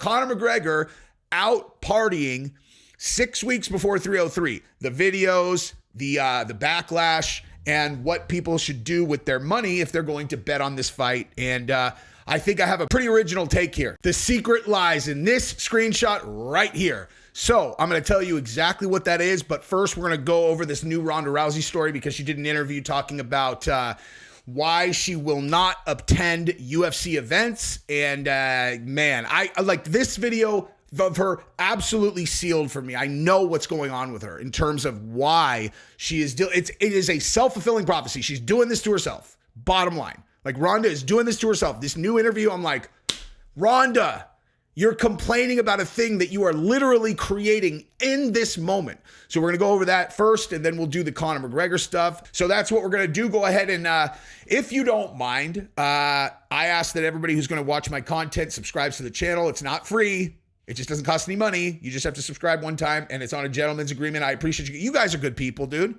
Conor McGregor out partying 6 weeks before 303. The videos, the backlash, and what people should do with their money if they're going to bet on this fight. And I think I have a pretty original take here. The secret lies in this screenshot right here. So I'm going to tell you exactly what that is. But first, we're going to go over this new Ronda Rousey story because she did an interview talking about why she will not attend UFC events. And man, I like this video of her absolutely sealed for me. I know what's going on with her in terms of why she is it is a self-fulfilling prophecy. She's doing this to herself. Bottom line. Like, Ronda is doing this to herself. This new interview, I'm like, Ronda, you're complaining about a thing that you are literally creating in this moment. So we're going to go over that first, and then we'll do the Conor McGregor stuff. So that's what we're going to do. Go ahead and, if you don't mind, I ask that everybody who's going to watch my content subscribes to the channel. It's not free. It just doesn't cost any money. You just have to subscribe one time, and it's on a gentleman's agreement. I appreciate you. You guys are good people, dude,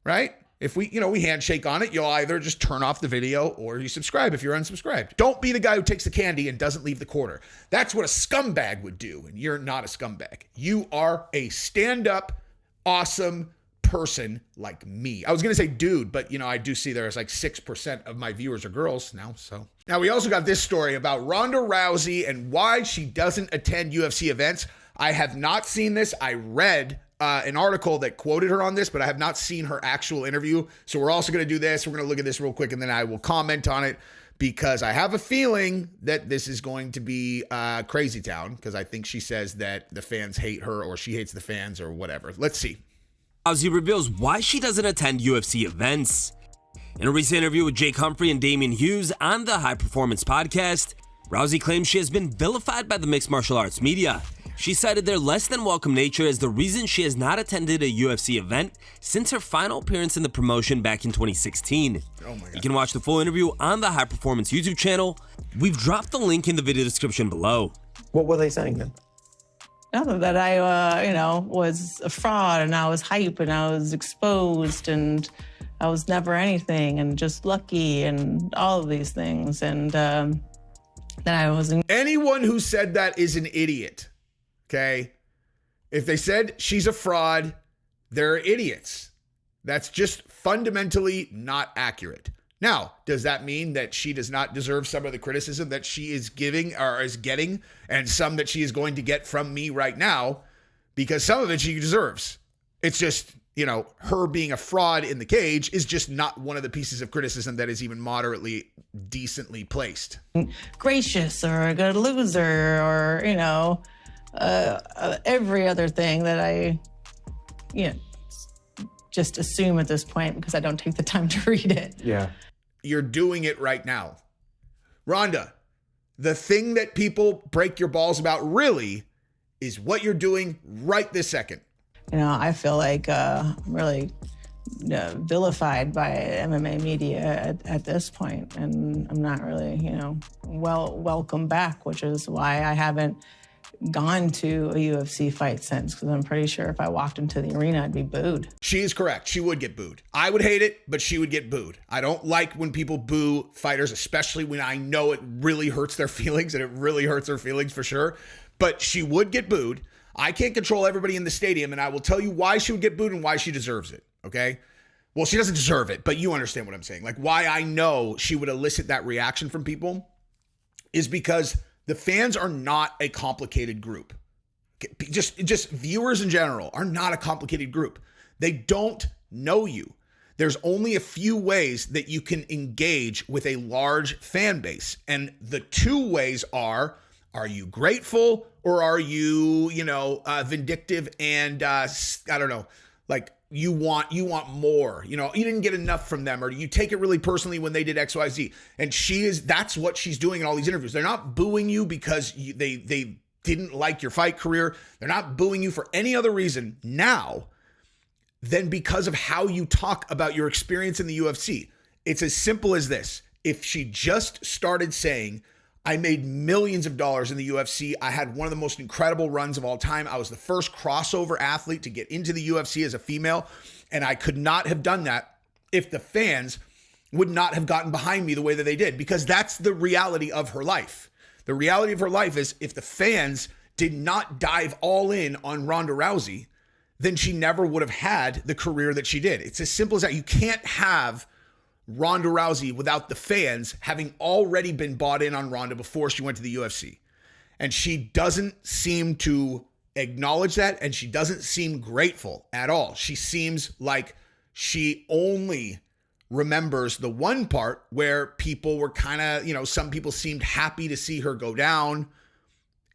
right? If we handshake on it, you'll either just turn off the video or you subscribe if you're unsubscribed. Don't be the guy who takes the candy and doesn't leave the quarter. That's what a scumbag would do, and you're not a scumbag. You are a stand-up, awesome person like me. I was going to say dude, but, I do see there's like 6% of my viewers are girls now, so. Now, we also got this story about Ronda Rousey and why she doesn't attend UFC events. I have not seen this. I read an article that quoted her on this, but I have not seen her actual interview. So we're also going to do this. We're going to look at this real quick, and then I will comment on it because I have a feeling that this is going to be crazy town because I think she says that the fans hate her or she hates the fans or whatever. Let's see. Rousey reveals why she doesn't attend UFC events. In a recent interview with Jake Humphrey and Damian Hughes on the High Performance Podcast, Rousey claims she has been vilified by the mixed martial arts media. She cited their less than welcome nature as the reason she has not attended a UFC event since her final appearance in the promotion back in 2016. Oh my God. You can watch the full interview on the High Performance YouTube channel. We've dropped the link in the video description below. What were they saying then? Nothing, that I, was a fraud and I was hype and I was exposed and I was never anything and just lucky and all of these things. And that I wasn't. Anyone who said that is an idiot. Okay. If they said she's a fraud, they're idiots. That's just fundamentally not accurate. Now, does that mean that she does not deserve some of the criticism that she is giving or is getting and some that she is going to get from me right now? Because some of it she deserves. It's just, her being a fraud in the cage is just not one of the pieces of criticism that is even moderately decently placed. Gracious or a good loser or, every other thing that I, just assume at this point because I don't take the time to read it. Yeah. You're doing it right now. Ronda, the thing that people break your balls about really is what you're doing right this second. I feel like I'm really vilified by MMA media at this point, and I'm not really, welcome back, which is why I haven't gone to a UFC fight since, because I'm pretty sure if I walked into the arena, I'd be booed. She is correct. She would get booed. I would hate it, but she would get booed. I don't like when people boo fighters, especially when I know it really hurts their feelings, and it really hurts their feelings for sure. But she would get booed. I can't control everybody in the stadium, and I will tell you why she would get booed and why she deserves it, okay? Well, she doesn't deserve it, but you understand what I'm saying. Like, why I know she would elicit that reaction from people is because the fans are not a complicated group. Just viewers in general are not a complicated group. They don't know you. There's only a few ways that you can engage with a large fan base. And the two ways are you grateful or are you, vindictive and, you want more, you didn't get enough from them, or you take it really personally when they did X, Y, Z. And that's what she's doing in all these interviews. They're not booing you because they didn't like your fight career. They're not booing you for any other reason now than because of how you talk about your experience in the UFC. It's as simple as this. If she just started saying, I made millions of dollars in the UFC. I had one of the most incredible runs of all time. I was the first crossover athlete to get into the UFC as a female, and I could not have done that if the fans would not have gotten behind me the way that they did, because that's the reality of her life. The reality of her life is if the fans did not dive all in on Ronda Rousey, then she never would have had the career that she did. It's as simple as that. You can't have Ronda Rousey without the fans having already been bought in on Ronda before she went to the UFC. And she doesn't seem to acknowledge that, and she doesn't seem grateful at all. She seems like she only remembers the one part where people were kind of, some people seemed happy to see her go down.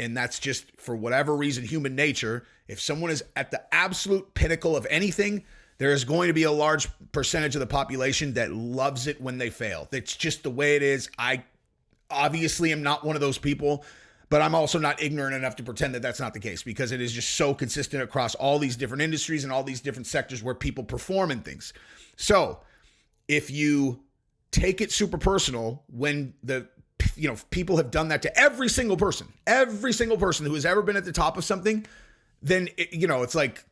And that's just, for whatever reason, human nature. If someone is at the absolute pinnacle of anything, there is going to be a large percentage of the population that loves it when they fail. That's just the way it is. I obviously am not one of those people, but I'm also not ignorant enough to pretend that that's not the case, because it is just so consistent across all these different industries and all these different sectors where people perform in things. So if you take it super personal when people have done that to every single person who has ever been at the top of something, then it's like,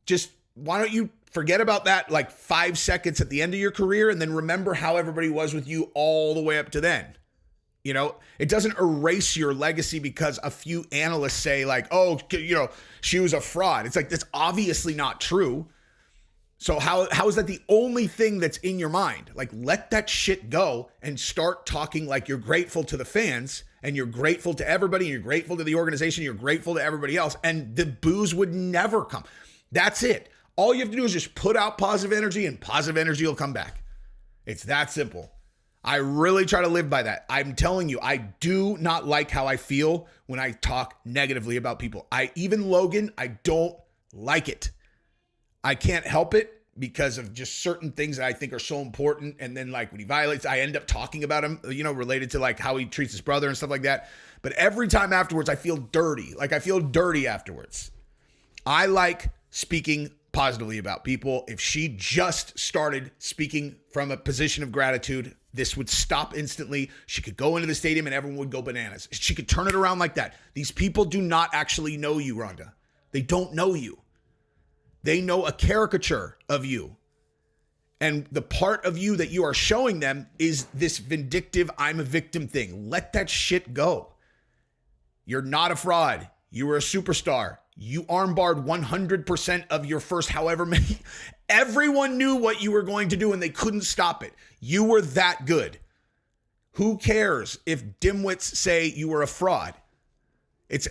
just why don't you forget about that like 5 seconds at the end of your career and then remember how everybody was with you all the way up to then. It doesn't erase your legacy because a few analysts say like, oh, she was a fraud. It's like, that's obviously not true. So how is that the only thing that's in your mind? Like, let that shit go and start talking like you're grateful to the fans and you're grateful to everybody. And you're grateful to the organization. You're grateful to everybody else. And the boos would never come. That's it. All you have to do is just put out positive energy and positive energy will come back. It's that simple. I really try to live by that. I'm telling you, I do not like how I feel when I talk negatively about people. Even Logan, I don't like it. I can't help it because of just certain things that I think are so important. And then like when he violates, I end up talking about him, related to like how he treats his brother and stuff like that. But every time afterwards, I feel dirty. Like I feel dirty afterwards. I like speaking positively about people. If she just started speaking from a position of gratitude, this would stop instantly. She could go into the stadium and everyone would go bananas. She could turn it around like that. These people do not actually know you, Ronda. They don't know you. They know a caricature of you. And the part of you that you are showing them is this vindictive, I'm a victim thing. Let that shit go. You're not a fraud. You were a superstar. You armbarred 100% of your first however many. Everyone knew what you were going to do and they couldn't stop it. You were that good. Who cares if dimwits say you were a fraud?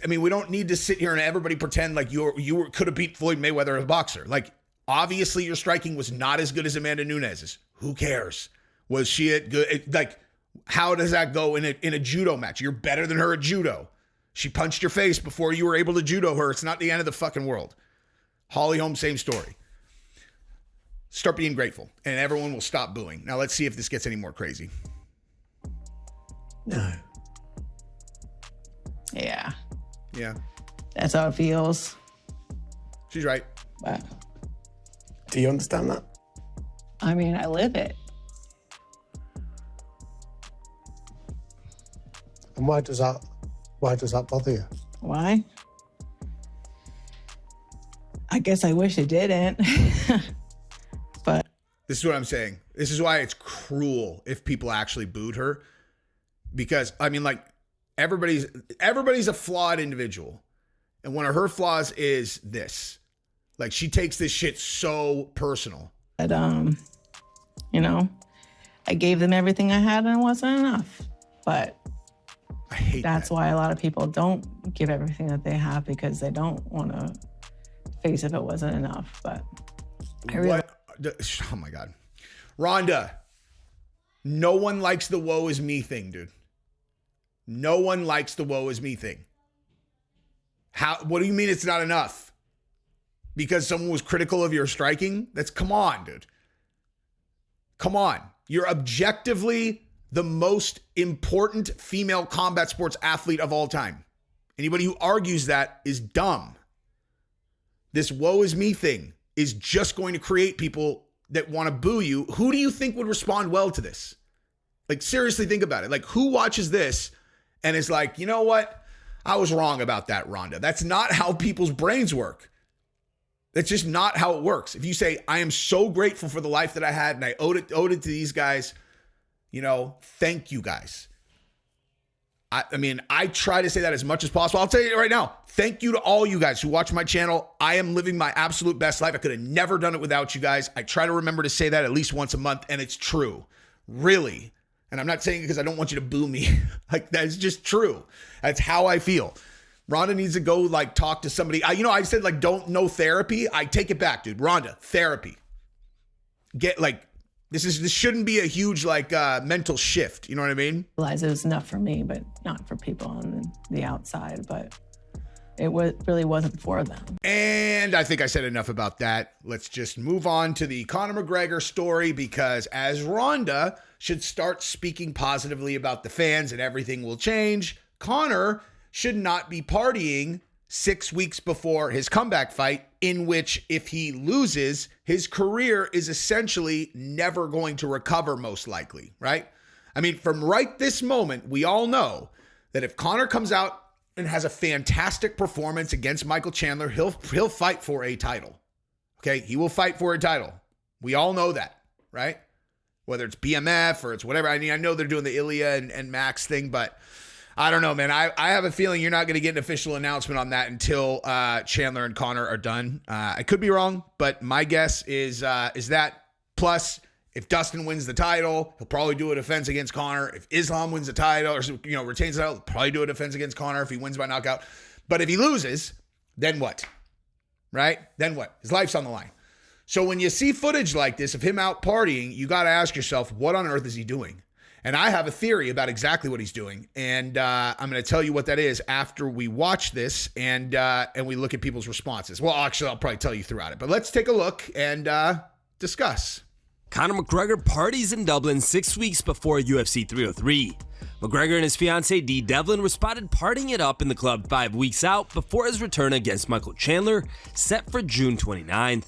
We don't need to sit here and everybody pretend like you could have beat Floyd Mayweather as a boxer. Like, obviously your striking was not as good as Amanda Nunes's. Who cares? Was she good? Like, how does that go in a judo match? You're better than her at judo. She punched your face before you were able to judo her. It's not the end of the fucking world. Holly Holm, same story. Start being grateful and everyone will stop booing. Now let's see if this gets any more crazy. No. Yeah. Yeah. That's how it feels. She's right. But Do you understand that? I live it. And why does that bother you? Why? I guess I wish it didn't. But this is what I'm saying. This is why it's cruel if people actually booed her. Because, everybody's a flawed individual. And one of her flaws is this. Like, she takes this shit so personal. But, I gave them everything I had and it wasn't enough. But I hate that's that. why a lot of people don't give everything that they have because they don't want to face if it wasn't enough. But I really... Oh my God. Ronda, no one likes the woe is me thing, dude. No one likes the woe is me thing. What do you mean it's not enough? Because someone was critical of your striking? Come on, dude. Come on. You're objectively the most important female combat sports athlete of all time. Anybody who argues that is dumb. This woe is me thing is just going to create people that want to boo you. Who do you think would respond well to this? Like, seriously, think about it. Like, who watches this and is like, you know what? I was wrong about that, Ronda. That's not how people's brains work. That's just not how it works. If you say, I am so grateful for the life that I had and I owed it to these guys, thank you guys. I mean, I try to say that as much as possible. I'll tell you right now, thank you to all you guys who watch my channel. I am living my absolute best life. I could have never done it without you guys. I try to remember to say that at least once a month, and it's true. Really. And I'm not saying it because I don't want you to boo me. Like, that's just true. That's how I feel. Ronda needs to go, like, talk to somebody. I said, like, no therapy. I take it back, dude. Ronda, therapy. Get, like, this shouldn't be a huge, like, mental shift. You know what I mean? I realized it was enough for me, but not for people on the outside. But it really wasn't for them. And I think I said enough about that. Let's just move on to the Conor McGregor story, because as Ronda should start speaking positively about the fans and everything will change, Conor should not be partying 6 weeks before his comeback fight, in which if he loses, his career is essentially never going to recover, most likely, right? I mean, from right this moment, we all know that if Conor comes out and has a fantastic performance against Michael Chandler, he'll fight for a title. Okay, he will fight for a title. We all know that, right? Whether it's BMF or it's whatever. I mean, I know they're doing the Ilya and Max thing, but I don't know, man. I have a feeling you're not going to get an official announcement on that until Chandler and Conor are done. I could be wrong, but my guess is that. Plus, if Dustin wins the title, he'll probably do a defense against Conor. If Islam wins the title or retains the title, he'll probably do a defense against Conor if he wins by knockout. But if he loses, then what? Right? Then what? His life's on the line. So when you see footage like this of him out partying, you got to ask yourself, what on earth is he doing? And I have a theory about exactly what he's doing. And I'm going to tell you what that is after we watch this and we look at people's responses. Well, actually, I'll probably tell you throughout it. But let's take a look and discuss. Conor McGregor parties in Dublin 6 weeks before UFC 303. McGregor and his fiancée Dee Devlin were spotted partying it up in the club 5 weeks out before his return against Michael Chandler, set for June 29th.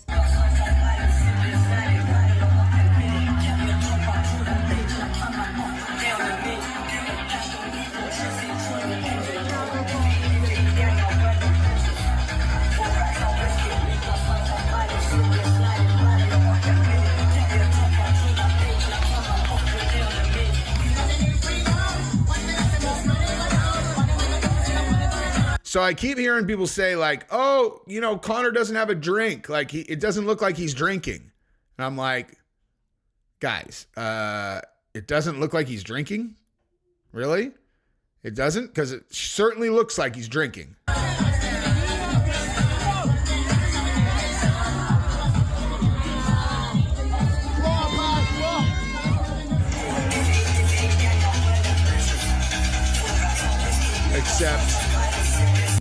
So I keep hearing people say like, oh, Conor doesn't have a drink. Like it doesn't look like he's drinking. And I'm like, guys, it doesn't look like he's drinking? Really? It doesn't? Because it certainly looks like he's drinking. Except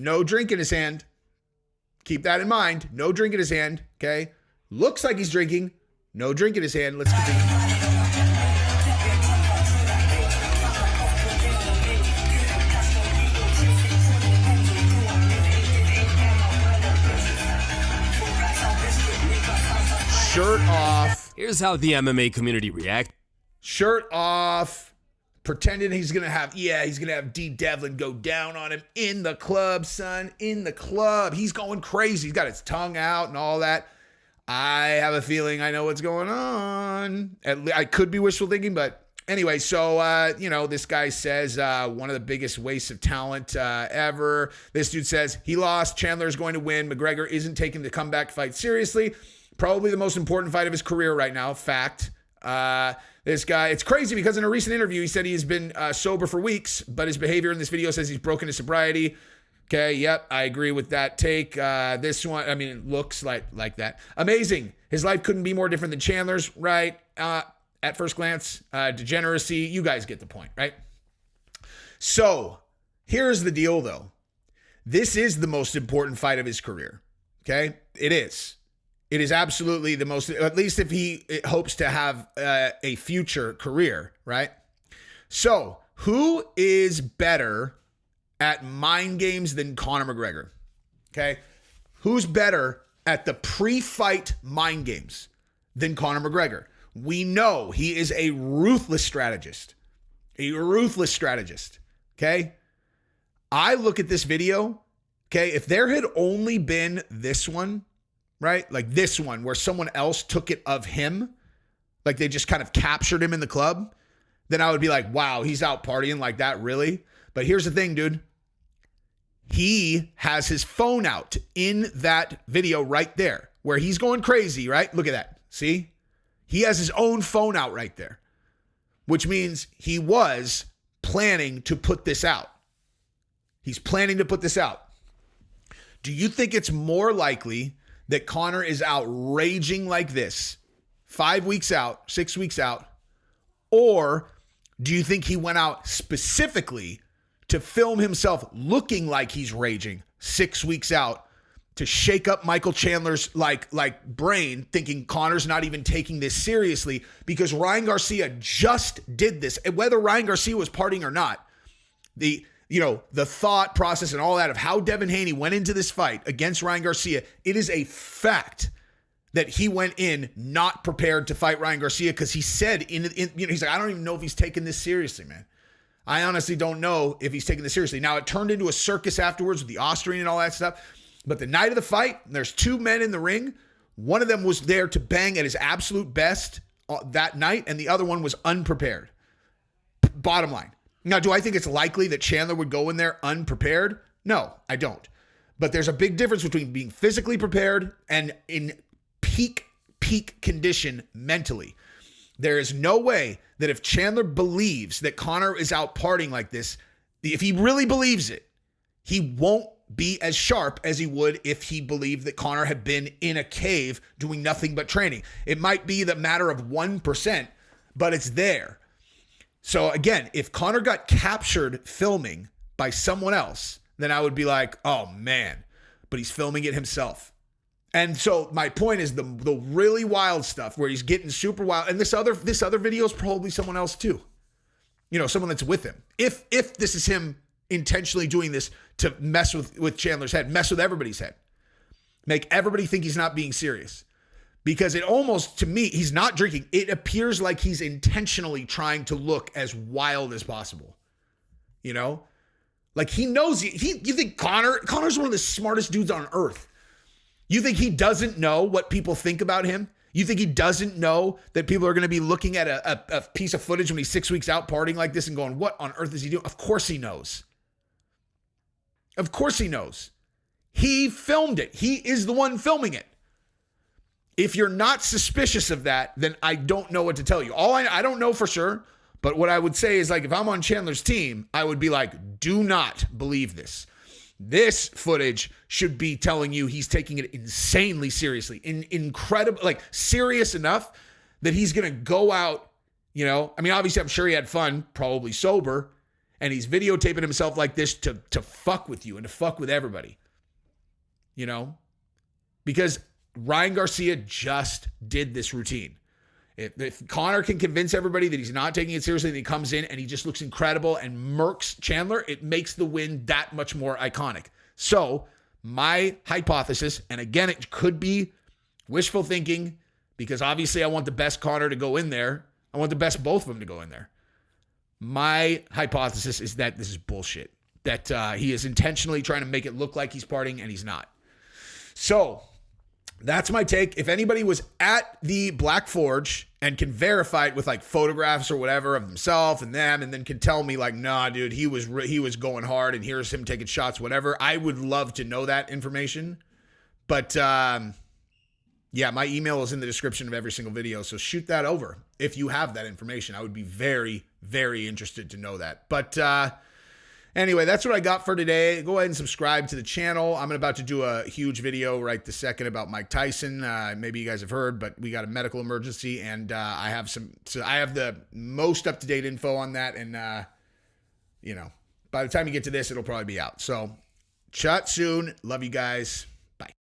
no drink in his hand. Keep that in mind. No drink in his hand. Okay. Looks like he's drinking. No drink in his hand. Let's continue. Shirt off. Here's how the MMA community reacts. Shirt off. Pretending he's going to have Dee Devlin go down on him in the club, son. In the club. He's going crazy. He's got his tongue out and all that. I have a feeling I know what's going on. I could be wishful thinking, but anyway, so, this guy says one of the biggest wastes of talent ever. This dude says he lost. Chandler is going to win. McGregor isn't taking the comeback fight seriously. Probably the most important fight of his career right now. Fact. This guy, it's crazy because in a recent interview, he said he's been sober for weeks, but his behavior in this video says he's broken his sobriety. Okay, yep, I agree with that take. This one, I mean, it looks like that. Amazing. His life couldn't be more different than Chandler's, right? At first glance, degeneracy, you guys get the point, right? So, here's the deal, though. This is the most important fight of his career, okay? It is. It is absolutely the most, at least if he hopes to have a future career, right? So, who is better at mind games than Conor McGregor? Okay? Who's better at the pre-fight mind games than Conor McGregor? We know he is a ruthless strategist. A ruthless strategist. Okay? I look at this video, okay? If there had only been this one, right? Like this one where someone else took it of him, like they just kind of captured him in the club, then I would be like, wow, he's out partying like that, really? But here's the thing, dude. He has his phone out in that video right there where he's going crazy, right? Look at that. See? He has his own phone out right there, which means he was planning to put this out. He's planning to put this out. Do you think it's more likely that Conor is out raging like this 5 weeks out, 6 weeks out, or do you think he went out specifically to film himself looking like he's raging 6 weeks out to shake up Michael Chandler's like brain, thinking Conor's not even taking this seriously because Ryan Garcia just did this. And whether Ryan Garcia was partying or not, the thought process and all that of how Devin Haney went into this fight against Ryan Garcia, it is a fact that he went in not prepared to fight Ryan Garcia because he said he's like, I don't even know if he's taking this seriously, man. I honestly don't know if he's taking this seriously. Now, it turned into a circus afterwards with the Austrian and all that stuff. But the night of the fight, there's two men in the ring. One of them was there to bang at his absolute best that night, and the other one was unprepared. Bottom line. Now, do I think it's likely that Chandler would go in there unprepared? No, I don't. But there's a big difference between being physically prepared and in peak condition mentally. There is no way that if Chandler believes that Conor is out partying like this, if he really believes it, he won't be as sharp as he would if he believed that Conor had been in a cave doing nothing but training. It might be the matter of 1%, but it's there. So again, if Conor got captured filming by someone else, then I would be like, oh man, but he's filming it himself. And so my point is the really wild stuff where he's getting super wild. And this other video is probably someone else too. Someone that's with him. If this is him intentionally doing this to mess with Chandler's head, mess with everybody's head, make everybody think he's not being serious. Because it almost, to me, he's not drinking. It appears like he's intentionally trying to look as wild as possible. Like he knows, you think Conor's one of the smartest dudes on earth. You think he doesn't know what people think about him? You think he doesn't know that people are going to be looking at a piece of footage when he's 6 weeks out partying like this and going, what on earth is he doing? Of course he knows. Of course he knows. He filmed it. He is the one filming it. If you're not suspicious of that, then I don't know what to tell you. I don't know for sure, but what I would say is like, if I'm on Chandler's team, I would be like, do not believe this. This footage should be telling you he's taking it insanely seriously, incredible, like serious enough that he's going to go out, obviously I'm sure he had fun, probably sober, and he's videotaping himself like this to fuck with you and to fuck with everybody, because Ryan Garcia just did this routine. If Conor can convince everybody that he's not taking it seriously, that he comes in and he just looks incredible and murks Chandler, it makes the win that much more iconic. So my hypothesis, and again, it could be wishful thinking because obviously I want the best Conor to go in there. I want the best both of them to go in there. My hypothesis is that this is bullshit, that he is intentionally trying to make it look like he's partying and he's not. So that's my take. If anybody was at the Black Forge and can verify it with like photographs or whatever of himself and them, and then can tell me like, nah, dude, he was going hard and here's him taking shots, whatever, I would love to know that information. But yeah, my email is in the description of every single video. So shoot that over if you have that information. I would be very, very interested to know that. But anyway, that's what I got for today. Go ahead and subscribe to the channel. I'm about to do a huge video right this second about Mike Tyson. Maybe you guys have heard, but we got a medical emergency, and I have the most up-to-date info on that. And, by the time you get to this, it'll probably be out. So chat soon. Love you guys.